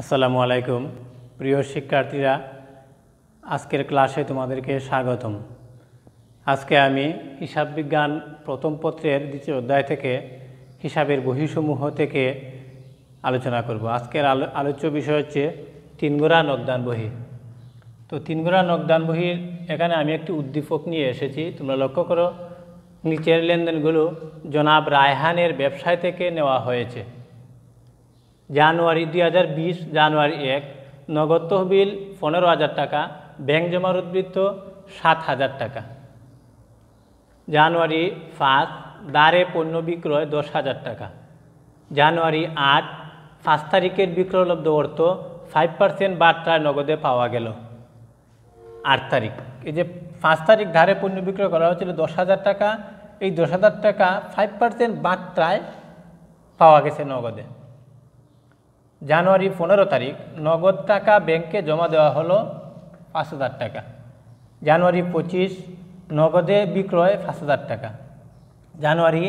আসসালামু আলাইকুম প্রিয় শিক্ষার্থীরা, আজকের ক্লাসে তোমাদেরকে স্বাগতম। আজকে আমি হিসাব বিজ্ঞান প্রথম পত্রের দ্বিতীয় অধ্যায় থেকে হিসাবের বহিসমূহ থেকে আলোচনা করব। আজকের আলোচ্য বিষয় হচ্ছে তিনগোড়া নকদান বহি। তো তিনগোড়া নকদান বহির এখানে আমি একটি উদ্দীপক নিয়ে এসেছি। তোমরা লক্ষ্য করো, নিচের লেনদেনগুলো জনাব রায়হানের ব্যবসায় থেকে নেওয়া হয়েছে। জানুয়ারি 2020, জানুয়ারি 1 নগদ তহবিল 15,000 টাকা, ব্যাংক জমার উদ্বৃত্ত 7,000 টাকা। জানুয়ারি 5 দারে পণ্য বিক্রয় 10,000 টাকা। জানুয়ারি 8 5 তারিখের বিক্রয়লব্ধ অর্থ 5% বার্তায় নগদে পাওয়া গেল। 8 তারিখ, এই যে 5 তারিখ ধারে পণ্য বিক্রয় করা হয়েছিল 10,000 টাকা, এই 10,000 টাকা 5% বার্তায় পাওয়া গেছে নগদে। জানুয়ারি 15 তারিখ নগদ টাকা ব্যাংকে জমা দেওয়া হলো 5,000 টাকা। জানুয়ারি 25 নগদে বিক্রয় 5,000 টাকা। জানুয়ারি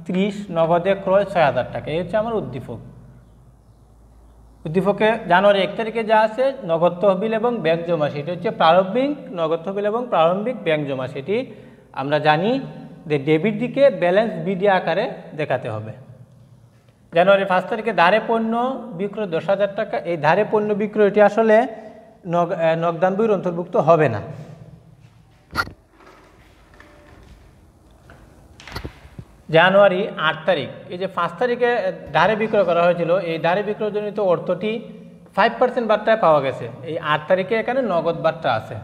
30 নগদে ক্রয় 6,000 টাকা। এই হচ্ছে আমার উদ্দীপক। উদ্দীপকে জানুয়ারি 1 তারিখে যা আছে নগদ তহবিল এবং ব্যাংক জমা, সেটি হচ্ছে প্রারম্ভিক নগদ তহবিল এবং প্রারম্ভিক ব্যাংক জমা। সেটি আমরা জানি যে ডেবিট দিকে ব্যালেন্স বিডি আকারে দেখাতে হবে। জানুয়ারি 5 তারিখে ধারে পণ্য বিক্রয় 10,000 টাকা। এই ধারে পণ্য বিক্রয়টি আসলে নকদান বইয়ের অন্তর্ভুক্ত হবে না। জানুয়ারি 8 তারিখ, এই যে 5 তারিখে ধারে বিক্রয় করা হয়েছিল, এই ধারে বিক্রয়জনিত অর্থটি 5% বার্তায় পাওয়া গেছে। এই 8 তারিখে এখানে নগদ বার্তা আছে।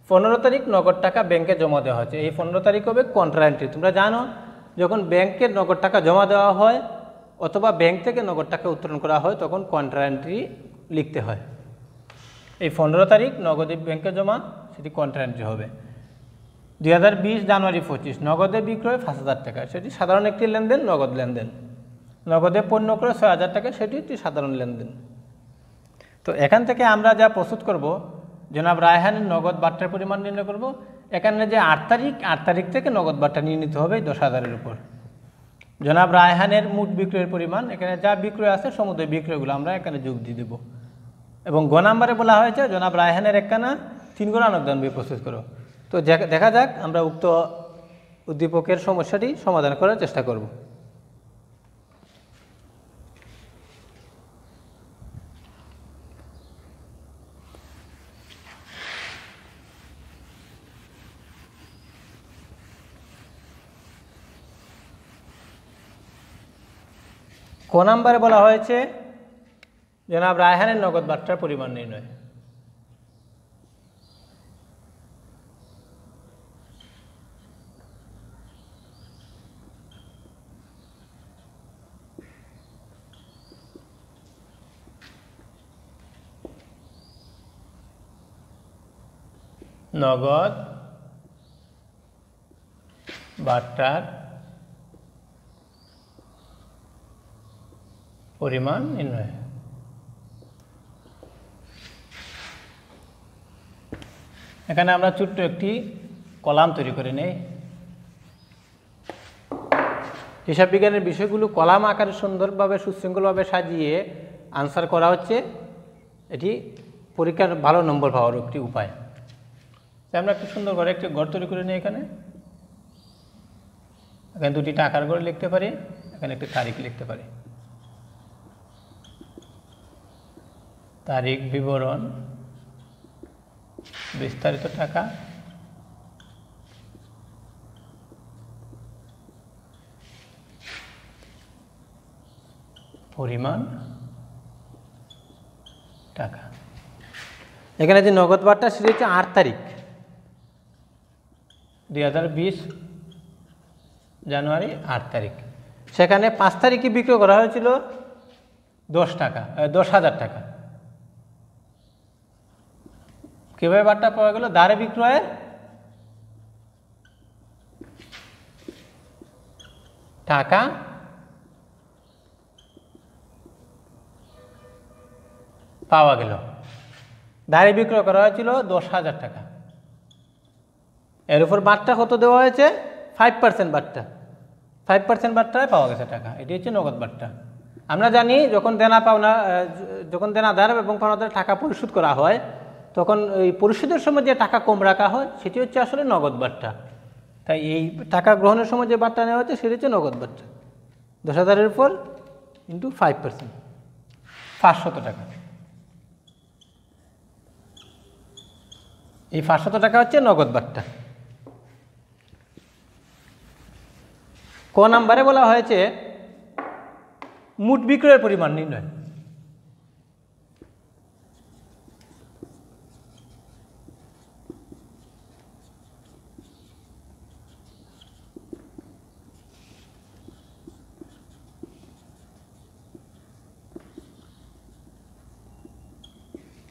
15 তারিখ নগদ টাকা ব্যাংকে জমা দেওয়া হয়েছে। এই 15 তারিখ হবে কন্ট্রা এন্ট্রি। তোমরা জানো, যখন ব্যাংকে নগদ টাকা জমা দেওয়া হয় অথবা ব্যাংক থেকে নগদ টাকা উত্তোলন করা হয় তখন কন্ট্রা এন্ট্রি লিখতে হয়। এই 15 তারিখ নগদে ব্যাংকে জমা, সেটি কন্ট্রা এন্ট্রি হবে। 2020 জানুয়ারি 25 নগদে বিক্রয় 5,000 টাকা, সেটি সাধারণ একটি লেনদেন, নগদ লেনদেন। নগদে পণ্য ক্রয় 6,000 টাকা, সেটি একটি সাধারণ লেনদেন। তো এখান থেকে আমরা যা প্রস্তুত করব, জনাব রায়হানের নগদ বার্তার পরিমাণ নির্ণয় করব। এখানে যে 8 তারিখ থেকে নগদ বার্তা নিয়ে নিতে হবে 10,000-এর উপর। জনাব রায়হানের মোট বিক্রয়ের পরিমাণ, এখানে যা বিক্রয় আছে সমুদয় বিক্রয়গুলো আমরা এখানে যোগ দিয়ে দেব। এবং গ নাম্বারে বলা হয়েছে জনাব রায়হানের একখানা 3 গোড়া নকদান বই প্রস্তুত করো। তো দেখা যাক আমরা উক্ত উদ্দীপকের সমস্যাটি সমাধান করার চেষ্টা করব। ক নাম্বারে বলা হয়েছে জনাব রায়হানের নগদ বার্তার পরিমাণ নির্ণয়। নগদ বার্তার পরিমাণ নির্ণয়। এখানে আমরা ছোট্ট একটি কলাম তৈরি করে নেই। হিসাব বিজ্ঞানের বিষয়গুলো কলাম আকারে সুন্দরভাবে সুশৃঙ্খলভাবে সাজিয়ে আনসার করা হচ্ছে এটি পরীক্ষার ভালো নম্বর পাওয়ার একটি উপায়। তাই আমরা একটি সুন্দর করে একটি ঘর তৈরি করে নিই। এখানে দুটি টাকার ঘর লিখতে পারি, এখানে একটি তারিখ লিখতে পারি। তারিখ বিবরণ, বিস্তারিত টাকা, পরিমাণ টাকা। এখানে যে নগদ বার্তা সেটি হচ্ছে 8 তারিখ 2020 জানুয়ারি 8 তারিখ। সেখানে 5 তারিখে বিক্রয় করা হয়েছিল 10,000 টাকা। কীভাবে বার্তা পাওয়া গেল? ধারে বিক্রয়ের টাকা পাওয়া গেল। ধারে বিক্রয় করা হয়েছিল 10,000 টাকা। এর উপর বার্তা কত দেওয়া হয়েছে? 5% বার্তা। 5% বার্তায় পাওয়া গেছে টাকা। এটি হচ্ছে নগদ বার্তা। আমরা জানি যখন যখন দেনাদার এবং পাওনাদার টাকা পরিশোধ করা হয় তখন ওই পরিশোধের সময় যে টাকা কম রাখা হয় সেটি হচ্ছে আসলে নগদ বার্তা। তাই এই টাকা গ্রহণের সময় যে বার্তা নেওয়া হচ্ছে সেটি হচ্ছে নগদ বার্তা। 10,000-এর উপর ইন্টু 5%, 500 টাকা। এই 500 টাকা হচ্ছে নগদ বার্তা। ক নাম্বারে বলা হয়েছে মোট বিক্রয়ের পরিমাণ নির্ণয়।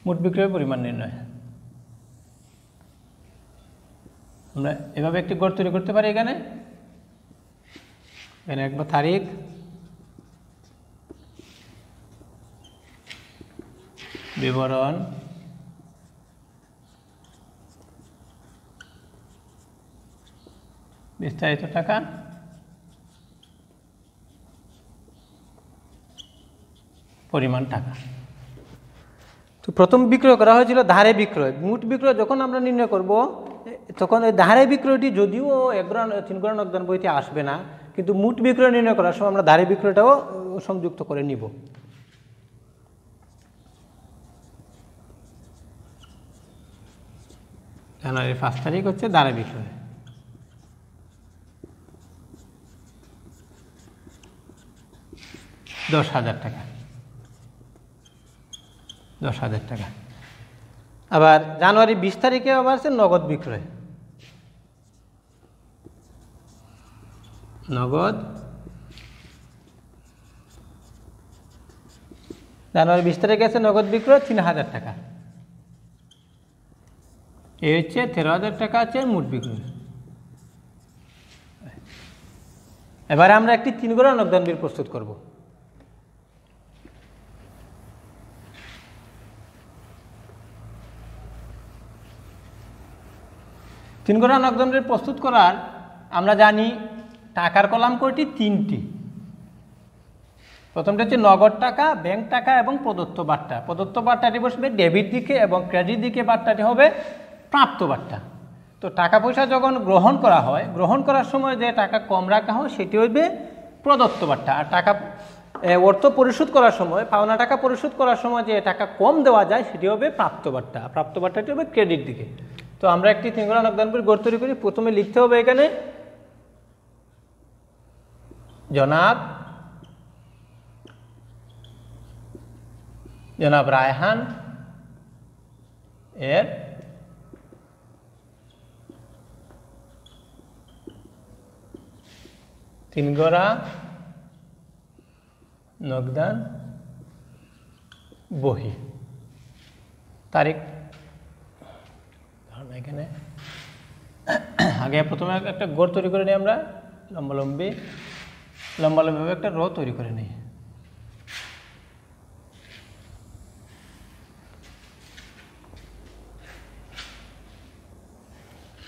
মোট বিক্রয়ের পরিমাণ নির্ণয় আমরা এভাবে একটি গড় তৈরি করতে পারি। এখানে একবার তারিখ, বিবরণ, বিস্তারিত টাকা, পরিমাণ টাকা। তো প্রথম বিক্রয় করা হয়েছিল ধারে বিক্রয়। মোট বিক্রয় যখন আমরা নির্ণয় করব তখন ওই ধারে বিক্রয়টি যদিও 3 গ্রাম নগদান বইতে আসবে না, কিন্তু মোট বিক্রয় নির্ণয় করার সময় আমরা ধারে বিক্রয়টাও সংযুক্ত করে নিব। জানুয়ারির 5 তারিখ হচ্ছে ধারে বিক্রয়। টাকা 10,000 টাকা। আবার জানুয়ারি 20 তারিখে আবার আছে নগদ বিক্রয়। নগদ জানুয়ারি 20 তারিখে আছে নগদ বিক্রয় 3,000 টাকা। এই হচ্ছে 13,000 টাকা আছে মোট বিক্রয়। এবারে আমরা একটি 3 গ্রাম নগদান বিল প্রস্তুত করব। তিন গ্রাম নগদান বিল প্রস্তুত করার আমরা জানি টাকার কলাম কয়টি? 3টি। প্রথমটা হচ্ছে নগদ টাকা, ব্যাংক টাকা এবং প্রদত্ত বার্তা। প্রদত্ত বার্তাটি বসবে ডেবিট দিকে এবং ক্রেডিট দিকে বার্তাটি হবে প্রাপ্ত বার্তা। তো টাকা পয়সা যখন গ্রহণ করা হয়, গ্রহণ করার সময় যে টাকা কম রাখা হয় সেটি হইবে প্রদত্ত বার্তা। আর টাকা অর্থ পরিশোধ করার সময়, পাওনা টাকা পরিশোধ করার সময় যে টাকা কম দেওয়া যায় সেটি হবে প্রাপ্ত বার্তা। প্রাপ্ত বার্তাটি হবে ক্রেডিট দিকে। তো আমরা একটি 3 গ্রাম নগদান বিল গড় তৈরি করি। প্রথমে লিখতে হবে এখানে জনাব রায়হান এর তিন গড়া নগদান বহি। তারিখ এখানে আগে প্রথমে একটা গড় তৈরি করে নিই আমরা, লম্বালম্বিভাবে একটা রো তৈরি করে নিই।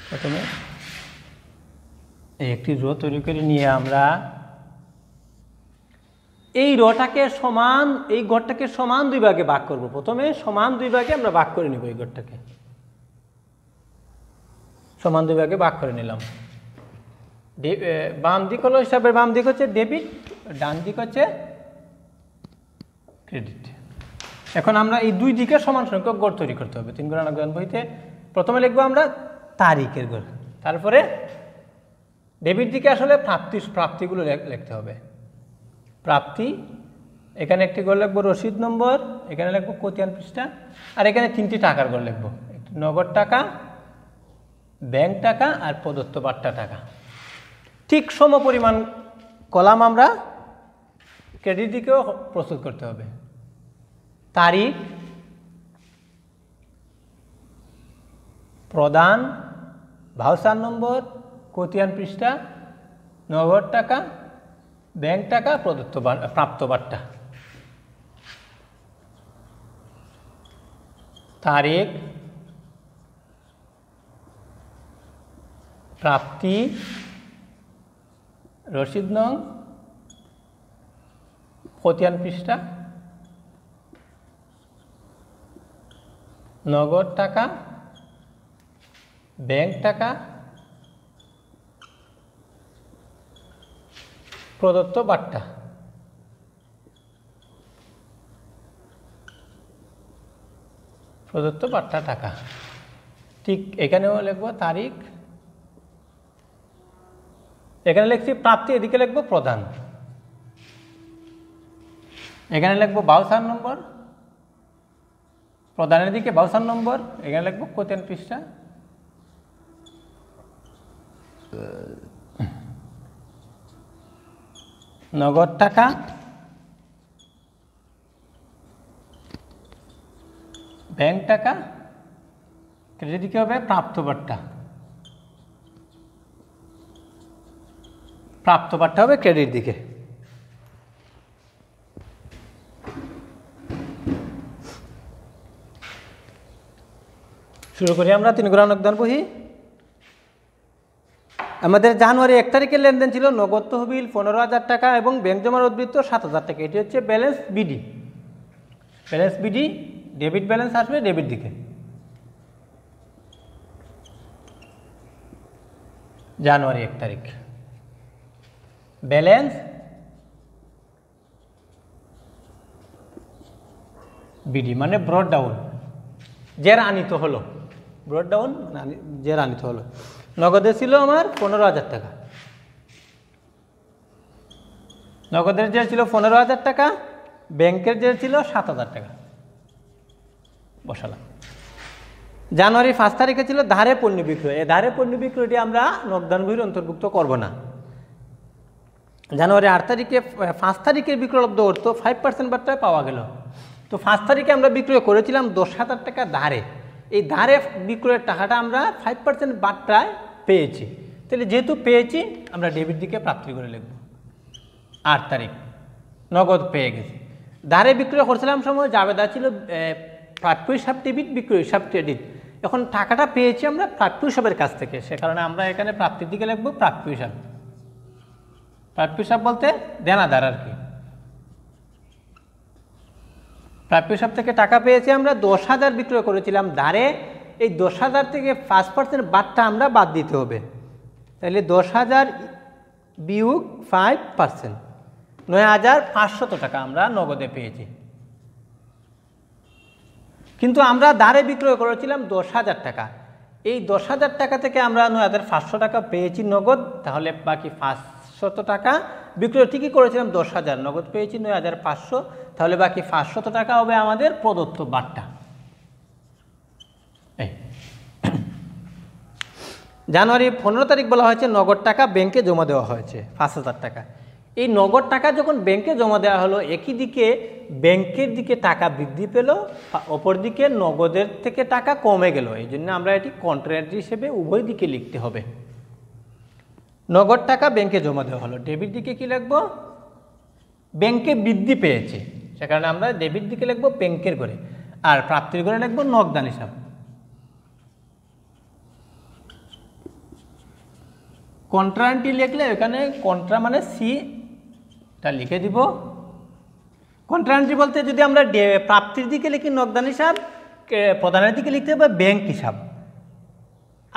প্রথমে একটি রো তৈরি করে নিয়ে আমরা এই রটাকে সমান, এই গড়টাকে সমান 2 ভাগে ভাগ করব। প্রথমে সমান 2 ভাগে আমরা ভাগ করে নিব। এই গড়টাকে সমান 2 ভাগে ভাগ করে নিলাম। বাম দিক হলো হিসাবে, বাম দিক হচ্ছে ডেবিট, ডান দিক হচ্ছে ক্রেডিট। এখন আমরা এই 2 দিকে সমান সংখ্যক গড় তৈরি করতে হবে 3 গ্রাম নগদান বইতে। প্রথমে লিখবো আমরা তারিখের গড়, তারপরে ডেবিট দিকে আসলে প্রাপ্তিগুলো লিখতে হবে। প্রাপ্তি, এখানে একটি গড় লিখবো রসিদ নম্বর, এখানে লিখবো খতিয়ান পৃষ্ঠা, আর এখানে 3টি টাকার গড় লিখবো, একটি নগদ টাকা, ব্যাংক টাকা আর প্রদত্ত বার্তা টাকা। ঠিক সম পরিমাণ কলাম আমরা ক্রেডিট দিকেও প্রস্তুত করতে হবে। তারিখ, প্রদান, ভাউচার নম্বর, খতিয়ান পৃষ্ঠা, নগদ টাকা, ব্যাংক টাকা, প্রদত্ত প্রাপ্ত বার্তা। তারিখ, প্রাপ্তি, রসিদ নং, খতিয়ান পৃষ্ঠা, নগদ টাকা, ব্যাংক টাকা, প্রদত্ত বার্তা। প্রদত্ত বার্তা টাকা। ঠিক এখানেও লিখব তারিখ, এখানে লিখছি প্রাপ্তি, এদিকে লিখব প্রদান, এখানে লিখব বাউচার নম্বর, প্রদানের দিকে বাউচার নম্বর, এখানে লিখব খতিয়ান পৃষ্ঠা, নগদ টাকা, ব্যাংক টাকা, ক্রেডিট দিকে হবে প্রাপ্ত বার্তা, প্রাপ্ত বার্তা হবে ক্রেডিট দিকে। শুরু করি আমরা 3 গুণা যোগদান বহি। আমাদের জানুয়ারি 1 তারিখের লেনদেন ছিল নগদ তহবিল 15,000 টাকা এবং ব্যাংক জমার উদ্বৃত্ত 7,000 টাকা। এটি হচ্ছে balance BD. Balance BD, debit balance আসবে ডেবিট দিকে। জানুয়ারি 1 তারিখ ব্যালেন্স বিডি মানে ব্রড ডাউন, যে আনিত হলো, ব্রড ডাউন যে আনিত হলো। নগদে ছিল আমার 15,000 টাকা, নগদের যে ছিল 15,000 টাকা, ব্যাংকের যে ছিল 7,000 টাকা বসালাম। জানুয়ারি 5 তারিখে ছিল ধারে পণ্য বিক্রয়। এই ধারে পণ্য বিক্রয়টি আমরা নগদান বহির অন্তর্ভুক্ত করব না। জানুয়ারি 8 তারিখে 5 তারিখের বিক্রয়লব্ধ অর্থ 5% বার্তায় পাওয়া গেল। তো 5 তারিখে আমরা বিক্রয় করেছিলাম 10,000 টাকা ধারে। এই ধারে বিক্রয়ের টাকাটা আমরা 5% বার্তায় পেয়েছি। তাহলে যেহেতু পেয়েছি আমরা ডেবিট দিকে প্রাপ্তি করে লিখব। 8 তারিখ নগদ পেয়ে গেছি। ধারে বিক্রয় করছিলাম সময় জাবেদা ছিল প্রাপ্য হিসাব ডেবিট, বিক্রয় হিসাব ক্রেডিট। এখন টাকাটা পেয়েছি আমরা প্রাপ্য হিসাবের কাছ থেকে, সে কারণে আমরা এখানে প্রাপ্তির দিকে লিখব প্রাপ্য হিসাব। প্রাপ্য হিসাব বলতে দেনাদার আর কি। প্রাপ্য হিসাব থেকে টাকা পেয়েছি আমরা 10,000 বিক্রয় করেছিলাম ধারে। এই 10,000 থেকে 5% বাদটা আমরা বাদ দিতে হবে। তাহলে 10,000 বিয়োগ 5%, 9,500 টাকা আমরা নগদে পেয়েছি। কিন্তু আমরা ধারে বিক্রয় করেছিলাম 10,000 টাকা। এই 10,000 টাকা থেকে আমরা 9,500 টাকা পেয়েছি নগদ। তাহলে বাকি 500 টাকা বিক্রয় ঠিকই করেছিলাম 10,000, নগদ পেয়েছি 9,500। তাহলে বাকি 500 টাকা হবে আমাদের প্রদত্ত বার্তা। জানুয়ারি 15 তারিখ বলা হয়েছে নগদ টাকা ব্যাংকে জমা দেওয়া হয়েছে 5,000 টাকা। এই নগদ টাকা যখন ব্যাংকে জমা দেওয়া হলো, একই দিকে ব্যাংকের দিকে টাকা বৃদ্ধি পেল, অপরদিকে নগদের থেকে টাকা কমে গেল। এই জন্য আমরা এটি কন্ট্রাক্ট হিসেবে উভয় দিকে লিখতে হবে। নগদ টাকা ব্যাংকে জমা দেওয়া হলো, ডেবিট দিকে কি লিখব? ব্যাংকে বৃদ্ধি পেয়েছে, সে কারণে আমরা ডেবিট দিকে লিখব ব্যাংকের করে, আর প্রাপ্তির করে লিখব নগদান হিসাব। কন্ট্রান্টি লিখলে এখানে কন্ট্রা মানে সিটা লিখে দিব। কন্ট্রান্টি বলতে যদি আমরা প্রাপ্তির দিকে লিখি নগদান হিসাব, প্রদানের দিকে লিখতে হবে ব্যাংক হিসাব।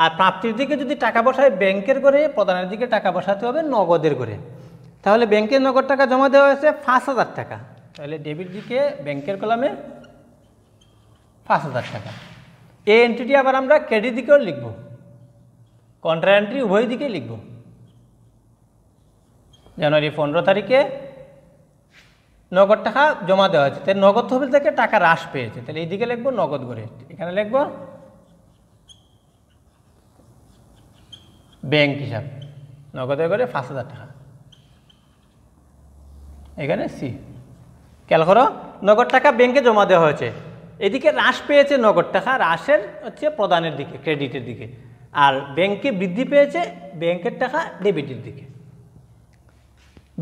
আর প্রাপ্তির দিকে যদি টাকা বসায় ব্যাংকের করে, প্রদানের দিকে টাকা বসাতে হবে নগদের করে। তাহলে ব্যাংকের নগদ টাকা জমা দেওয়া হয়েছে 5,000 টাকা। তাহলে ডেবিট দিকে ব্যাংকের কলামে 5,000 টাকা। এই এন্ট্রিটি আবার আমরা ক্রেডিট দিকেও লিখব, কন্ট্রা এন্ট্রি উভয় দিকেই লিখব। জানুয়ারি 15 তারিখে নগদ টাকা জমা দেওয়া হয়েছে, তাই নগদ তহবিল থেকে টাকা হ্রাস পেয়েছে, তাহলে এই দিকে লিখব নগদ করে। এখানে লিখব ব্যাংক হিসাব, নগদের করে 5,000 টাকা। এখানে সি খেয়াল করো, নগদ টাকা ব্যাংকে জমা দেওয়া হয়েছে, এদিকে হ্রাস পেয়েছে নগদ টাকা, হ্রাসের হচ্ছে প্রদানের দিকে, ক্রেডিটের দিকে। আর ব্যাংকে বৃদ্ধি পেয়েছে ব্যাংকের টাকা ডেবিটের দিকে।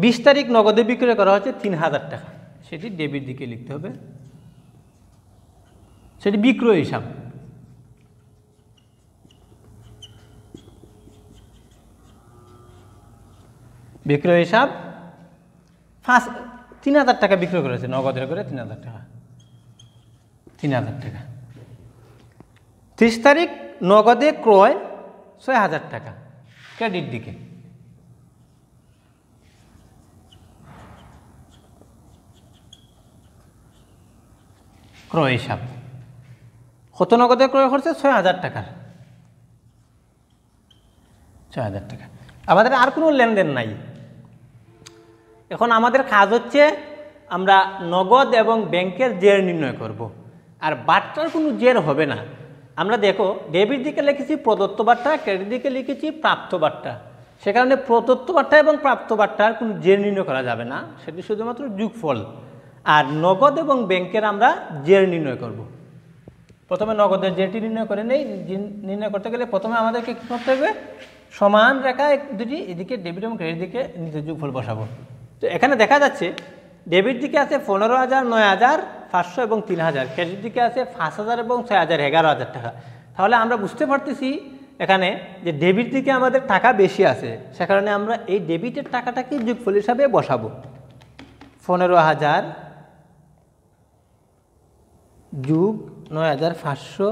20 তারিখ নগদে বিক্রয় করা হচ্ছে 3,000 টাকা, সেটি ডেবিট দিকে লিখতে হবে, সেটি বিক্রয় হিসাব। বিক্রয় হিসাব 3,000 টাকা বিক্রয় করেছে, নগদের করে 3,000 টাকা, 3,000 টাকা। 30 তারিখ নগদে ক্রয় 6,000 টাকা, ক্রেডিট দিকে। ক্রয় হিসাব কত নগদে ক্রয় করছে? 6,000 টাকার, 6,000 টাকা। আমাদের আর কোনো লেনদেন নাই। এখন আমাদের কাজ হচ্ছে আমরা নগদ এবং ব্যাংকের জের নির্ণয় করব। আর বার্তার কোনো জের হবে না। আমরা দেখো ডেবিট দিকে লিখেছি প্রদত্ত বার্তা, ক্রেডিট দিকে লিখেছি প্রাপ্ত বার্তা। সে কারণে প্রদত্ত বার্তা এবং প্রাপ্ত বার্তার কোনো জের নির্ণয় করা যাবে না, সেটি শুধুমাত্র যোগফল। আর নগদ এবং ব্যাংকের আমরা জের নির্ণয় করব। প্রথমে নগদের জেরটি নির্ণয় করে নেই। নির্ণয় করতে গেলে প্রথমে আমাদেরকে কী করতে হবে? সমান রেখা দুটি, এদিকে ডেবিট এবং ক্রেডিট দিকে নিজের যোগফল বসাবো। তো এখানে দেখা যাচ্ছে ডেবিট দিকে আছে 15,000, 9,500 এবং 3,000, ক্রেডিট দিকে আছে 5,000 এবং 6,000, 11,000 টাকা। তাহলে আমরা বুঝতে পারতেছি এখানে যে ডেবিট দিকে আমাদের টাকা বেশি আছে, সে কারণে আমরা এই ডেবিটের টাকাটাকে যোগফল হিসাবে বসাবো। 15,000 যোগ 9,500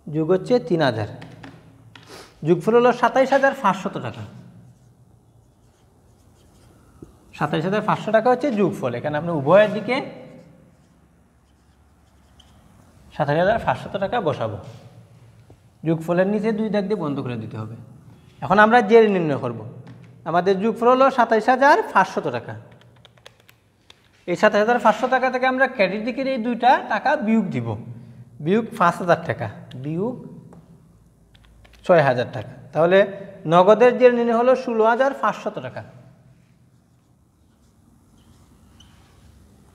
যোগ হচ্ছে 3,000, যোগফল হলো 27,500 টাকা। 27,500 টাকা হচ্ছে যোগফল। এখানে আপনি উভয়ের দিকে 27,500 টাকা বসাবো। যোগফলের নিচে 2 দাগ দিয়ে বন্ধ করে দিতে হবে। এখন আমরা জের নির্ণয় করব। আমাদের যোগফল হলো 27,500 টাকা। এই 27,500 টাকা থেকে আমরা ক্রেডিট দিকের এই 2টা টাকা বিয়োগ দিব। বিয়োগ 5,000 টাকা, বিয়োগ 6,000 টাকা। তাহলে নগদের জের নির্ণয় হলো 16,500 টাকা।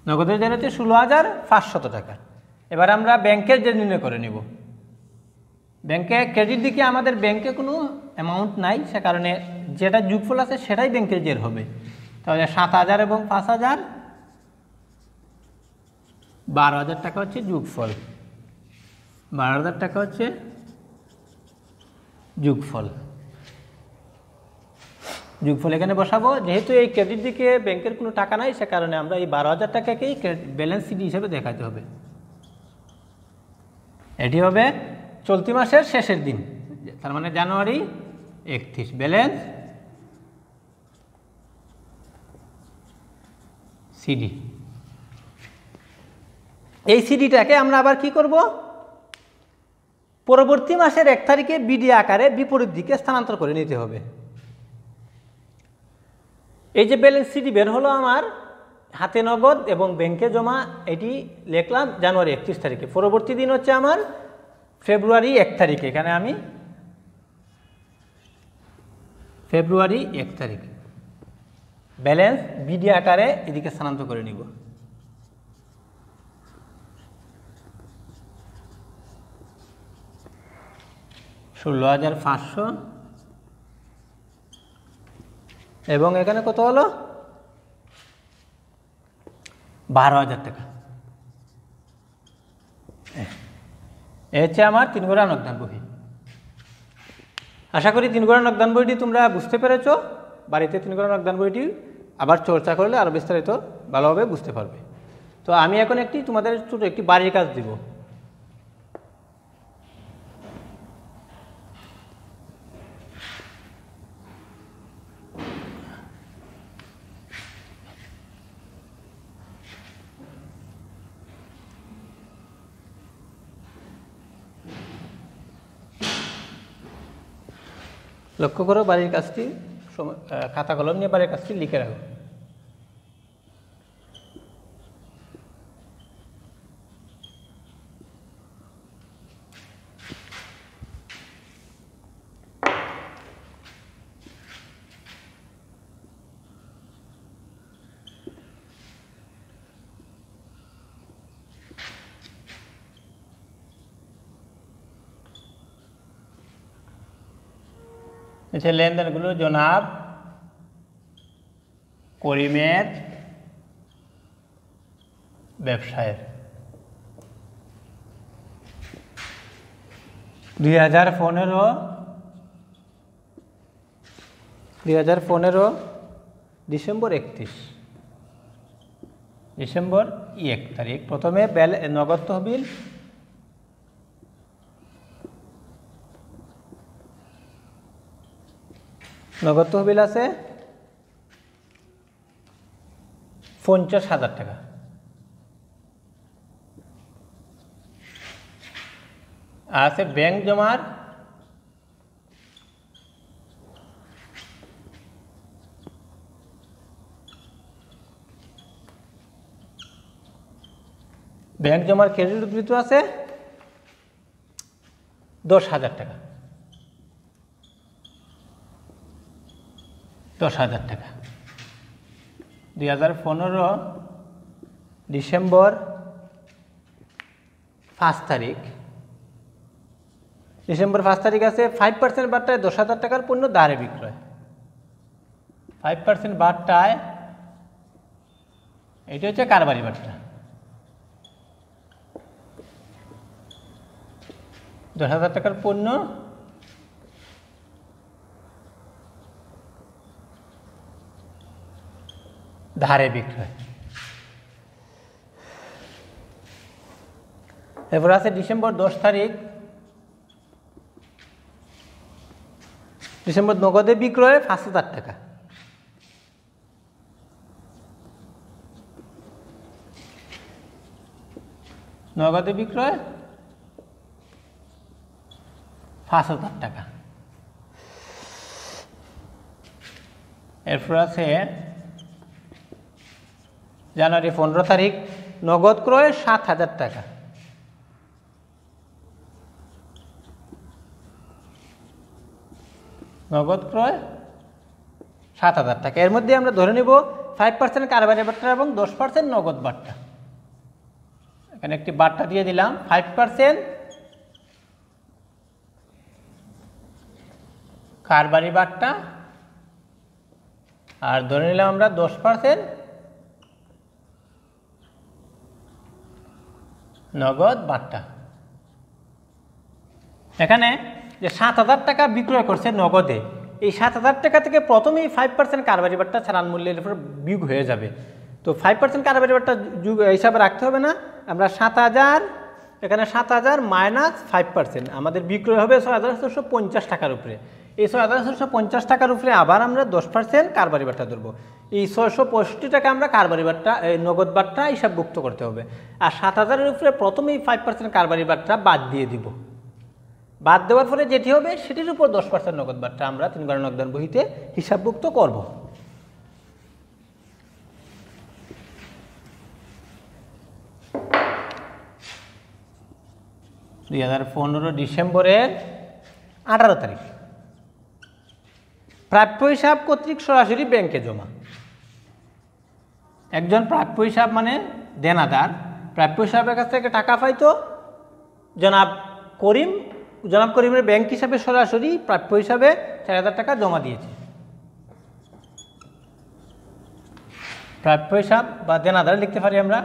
নগদের জের হচ্ছে 16,500 টাকা। এবার আমরা ব্যাংকের জের নির্ণয় করে নিব। ব্যাংকে ক্রেডিট দিকে আমাদের ব্যাংকে কোনো অ্যামাউন্ট নাই, সে কারণে যেটা যোগফল আছে সেটাই ব্যাংকের জের হবে। তাহলে 7,000 এবং 5,000, 12,000 টাকা হচ্ছে যোগফল। 12,000 টাকা হচ্ছে যোগফল। যোগফল এখানে বসাবো। যেহেতু এই ক্রেডিট দিকে ব্যাংকের কোনো টাকা নাই, সে কারণে আমরা এই 12,000 টাকাকেই ব্যালেন্স শিট হিসেবে দেখাতে হবে। এটি হবে চলতি মাসের শেষের দিন, তার মানে জানুয়ারি 31। Balance CD. এই সিডিটাকে আমরা আবার কি করব? পরবর্তী মাসের 1 তারিখে বিডি আকারে বিপরীত দিকে স্থানান্তর করে নিতে হবে। এই যে ব্যালেন্স সিডি বের হলো আমার হাতে নগদ এবং ব্যাংকে জমা, এটি লিখলাম জানুয়ারি 31 তারিখে। পরবর্তী দিন হচ্ছে আমার ফেব্রুয়ারি 1 তারিখে। এখানে আমি ফেব্রুয়ারি 1 তারিখ ব্যালেন্স বিডি আকারে এদিকে স্থানান্তর করে নিব। $16,500 এবং এখানে কত হলো? 12,000 টাকা। এ হচ্ছে আমার 3 গড়া নগদান বই। আশা করি 3 গড়া নগদান বইটি তোমরা বুঝতে পেরেছ। বাড়িতে 3 গড়া নগদান বইটি আবার চর্চা করলে আরও বিস্তারিত ভালোভাবে বুঝতে পারবে। তো আমি এখন তোমাদের ছোট একটি বাড়ির কাজ দিব। লক্ষ্য করো বাড়ির কাজটি, খাতা কলম নিয়ে বাড়ির কাজটি লিখে রাখো। আচ্ছা, লেনদেনগুলো জনাব করিমের ব্যবসায়ের 2015 ডিসেম্বর 31। ডিসেম্বর 1 তারিখ প্রথমে নগদ তহবিল আছে 50,000 টাকা। আছে ব্যাংক জমার ক্রেডিট উদ্ধৃত আছে 10,000 টাকা। 10,000 টাকা। 2015 ডিসেম্বর 5 তারিখ আছে 5% বার্তায় 10,000 টাকার পণ্য ধারে বিক্রয়। 5% বার্তায় এটি হচ্ছে কারবারি বার্তা। 10,000 টাকার পণ্য ধারে বিক্রয়। এরপর আছে ডিসেম্বর 10 তারিখ নগদে বিক্রয় 5,000 টাকা। নগদে বিক্রয় 5,000 টাকা। এরপর আছে জানুয়ারি 15 তারিখ নগদ ক্রয় 7,000 টাকা। নগদ ক্রয় 7,000 টাকা। এর মধ্যে আমরা ধরে নেব 5% কারবারি বার্তা এবং 10% নগদ বার্তা। এখানে একটি বার্তা দিয়ে দিলাম 5% কারবারি বার্তা আর ধরে নিলাম আমরা 10% নগদ বার্তা। এখানে যে 7,000 টাকা বিক্রয় করছে নগদে, এই 7,000 টাকা থেকে প্রথমেই 5% কারবারি বার্তা ছাড়ান মূল্যের উপর বিয়োগ হয়ে যাবে। তো 5% কারবারি বার্তা হিসাবে রাখতে হবে না, আমরা 7,000 এখানে 7,000 মাইনাস 5% আমাদের বিক্রয় হবে 6,450 টাকার উপরে। এই 6,450 টাকার উপরে আবার আমরা 10% কারবারি বার্তা ধরবো। এই 665 টাকা আমরা কারবারি বার্তা নগদ বার্তা হিসাবভুক্ত করতে হবে। আর 7,000-এর উপরে প্রথমেই 5% কারবারি বার্তা বাদ দিয়ে দিব। বাদ দেওয়ার পরে যেটি হবে সেটির উপর 10% নগদ বার্তা আমরা 3 বার নগদান বহিতে হিসাবভুক্ত করব। ডিসেম্বরের 18 তারিখ প্রাপ্য হিসাব কর্তৃক সরাসরি ব্যাংকে জমা। একজন প্রাপ্য হিসাব মানে দেনাদার প্রাপ্য হিসাবের কাছ থেকে টাকা পাইতো, জনাব করিমের ব্যাংক হিসাবে সরাসরি প্রাপ্য হিসাবে 4,000 টাকা জমা দিয়েছে। প্রাপ্য হিসাব বা দেনাদার লিখতে পারি আমরা।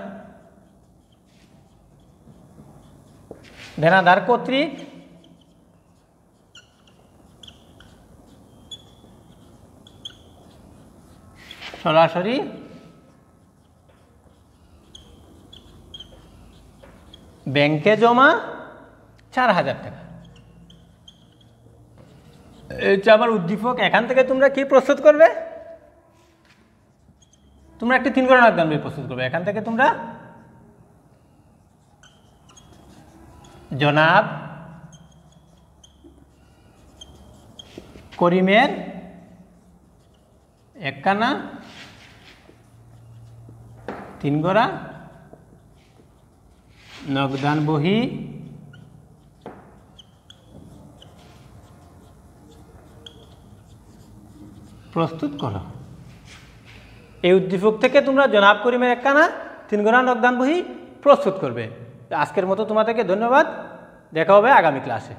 দেনাদার কর্তৃক সরাসরি ব্যাংকে জমা 4,000 টাকা। এটা আবার উদ্দীপক। এখান থেকে তোমরা কি প্রস্তুত করবে? তোমরা একটি 3 ঘর নগদান বই প্রস্তুত করবে। এখান থেকে তোমরা জনাব করিমের একখানা 3 গড়া নগদান বহি প্রস্তুত করো। এই উদ্দীপক থেকে তোমরা জনাব করিমের একখানা 3 গড়া নগদান বহি প্রস্তুত করবে। আজকের মতো তোমাদেরকে ধন্যবাদ। দেখা হবে আগামী ক্লাসে।